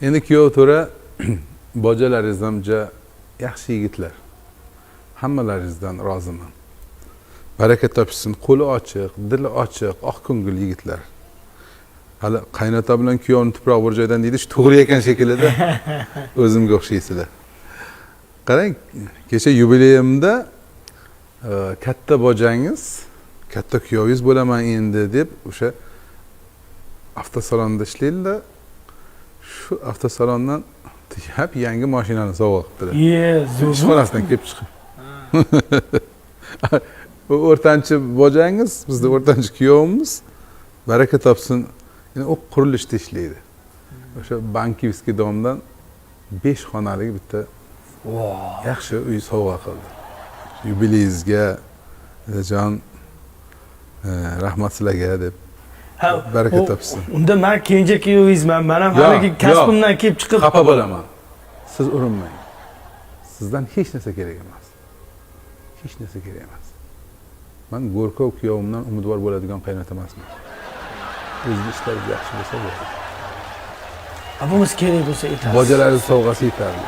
Endi kuyov to'ra bojalaringiz ham juda yaxshi yigitlar. Hammalaringizdan roziman. Baraka topishsin, qo'li ochiq, dili ochiq, oq ko'ngil yigitlar. Hali qaynota bilan kuyovni tuproq bir joydan deydi, shu to'g'ri ekan shekilida o'zimga o'xshaysizlar. Qarang, kecha yubileyimda katta bojangiz, katta kuyovingiz bo'laman endi deb o'sha avtosalonda ishlaydi. Shu avtosalondan hep yangi mashinani sovg'a qilibdilar. Ishxonasidan kelib chiqib. Bu o'rtanchi bojangiz, bizda o'rtanchi kuyovimiz baraka topsin. Yine o qurilishda ishlaydi. O'sha Bankivskiy domdan 5 xonali bitta yaxshi uy sovg'a qildi. Yubileyingizga jon rahmat sizlarga deb baraka topsin. Unda men kenja kuyovingizman. Men ham haligi kasbimdan kelib chiqib xafa bo'laman. Siz urinmang. Sizdan hech narsa kerak emas. Hech narsa kerak emas. Men go'rkov kuyovimdan umidvor bo'ladigan qaynota emasman. O'zini ishlari yaxshi bo'lsa bo'ladi. Abimiz kerak bo'lsa aytasiz. Bojalarning sovg'asi yetarli.